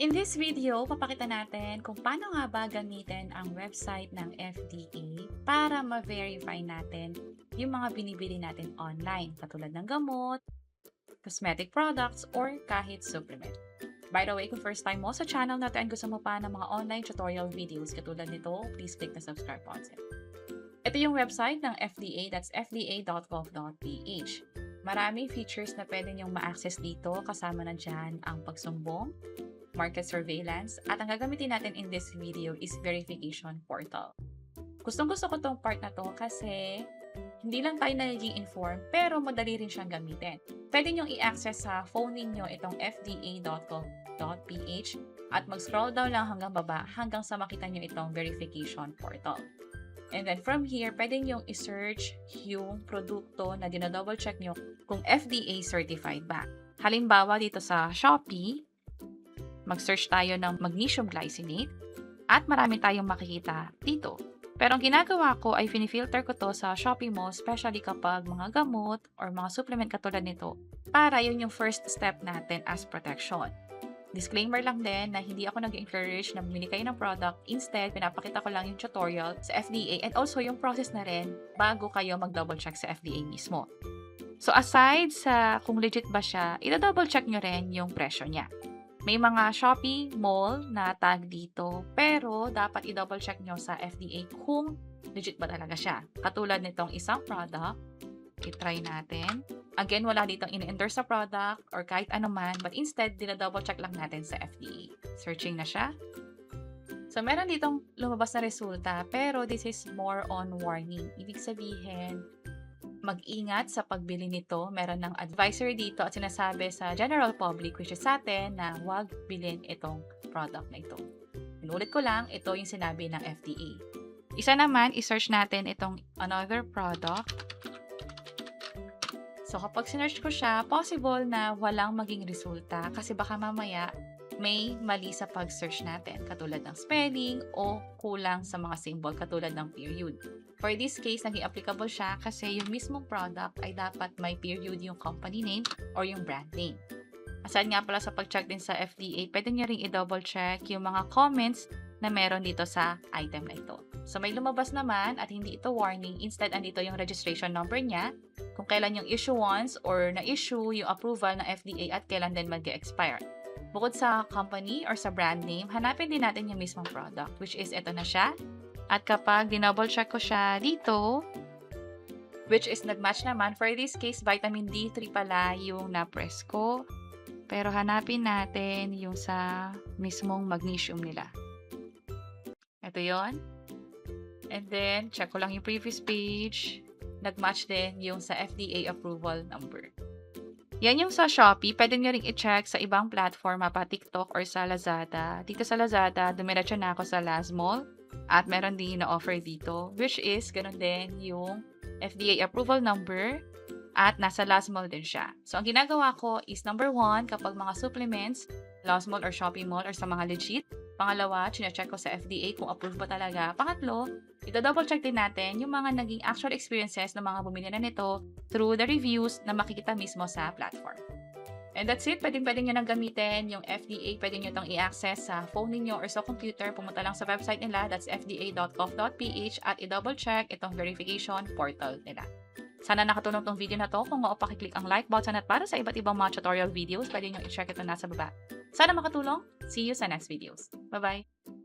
In this video, papakita natin kung paano nga ba gamitin ang website ng FDA para ma-verify natin yung mga binibili natin online, katulad ng gamot, cosmetic products, or kahit supplement. By the way, kung first time mo sa channel natin gusto mo pa ng mga online tutorial videos katulad nito, please click the subscribe button. Ito yung website ng FDA, that's fda.gov.ph. Maraming features na pwede nyong ma-access dito, kasama na dyan ang pagsumbong, market surveillance, at ang gagamitin natin in this video is Verification Portal. Gustong-gusto ko tong part na to kasi hindi lang tayo nagiging informed, pero madali rin siyang gamitin. Pwede nyong i-access sa phone ninyo itong fda.gov.ph at mag-scroll down lang hanggang baba hanggang sa makita nyo itong Verification Portal. And then from here, pwede nyong i-search yung produkto na dinadouble check nyo kung FDA certified ba. Halimbawa dito sa Shopee, mag-search tayo ng magnesium glycinate at marami tayong makikita dito. Pero ang ginagawa ko ay finifilter ko to sa Shopee mo, especially kapag mga gamot or mga supplement katulad nito, para yun yung first step natin as protection. Disclaimer lang din na hindi ako nag-encourage na bumili kayo ng product. Instead, pinapakita ko lang yung tutorial sa FDA and also yung process na rin bago kayo mag-double check sa FDA mismo. So aside sa kung legit ba siya, i-double check nyo rin yung presyo niya. May mga Shopee mall na tag dito, pero dapat i-double check nyo sa FDA kung legit ba talaga siya. Katulad nitong isang product, i-try natin. Again, wala ditong in-endorse sa product or kahit anuman, but instead, dina-double check lang natin sa FDA. Searching na siya. So, meron ditong lumabas na resulta, pero this is more on warning. Ibig sabihin, mag-ingat sa pagbili nito. Meron ng advisory dito at sinasabi sa general public, which is sa atin, na huwag bilhin itong product na ito. Inulit ko lang, ito yung sinabi ng FDA. Isa naman, i-search natin itong another product. So, kapag sinearch ko siya, possible na walang maging resulta kasi baka mamaya may mali sa pag-search natin, katulad ng spelling o kulang sa mga symbol katulad ng period. For this case, naging applicable siya kasi yung mismong product ay dapat may period yung company name or yung brand name. Aside nga pala sa pag-check din sa FDA, pwede nyo ring i-double check yung mga comments na meron dito sa item na ito. So may lumabas naman at hindi ito warning, instead andito yung registration number niya, kung kailan yung issuance or na-issue yung approval ng FDA at kailan din mag-expire. Bukod sa company or sa brand name, hanapin din natin yung mismong product, which is ito na siya. At kapag dinouble check ko siya dito, which is nag-match naman, for this case, vitamin D3 pala yung na-press ko. Pero hanapin natin yung sa mismong magnesium nila. Ito yon. And then, check ko lang yung previous page. Nag-match din yung sa FDA approval number. Yan yung sa Shopee. Pwede nyo ring i-check sa ibang platform, pa TikTok or sa Lazada. Dito sa Lazada, dumiretso na ako sa Last Mall. At meron din na offer dito, which is ganun din yung FDA approval number at nasa Last Mall din siya. So, ang ginagawa ko is number 1, kapag mga supplements, Last Mall or Shopee Mall or sa mga legit. Pangalawa, chinecheck ko sa FDA kung approved ba talaga. Pangatlo, ito-double check din natin yung mga naging actual experiences ng mga bumili na nito through the reviews na makikita mismo sa platform. And that's it. Pwedeng nyo nang gamitin yung FDA. Pwede nyo itong i-access sa phone ninyo or sa computer. Pumunta lang sa website nila. That's fda.gov.ph at i-double check itong verification portal nila. Sana nakatulong tong video na to. Kung oo, pakiclick ang like button at para sa iba't ibang mga tutorial videos, pwede nyo i-check ito nasa baba. Sana makatulong. See you sa next videos. Bye-bye!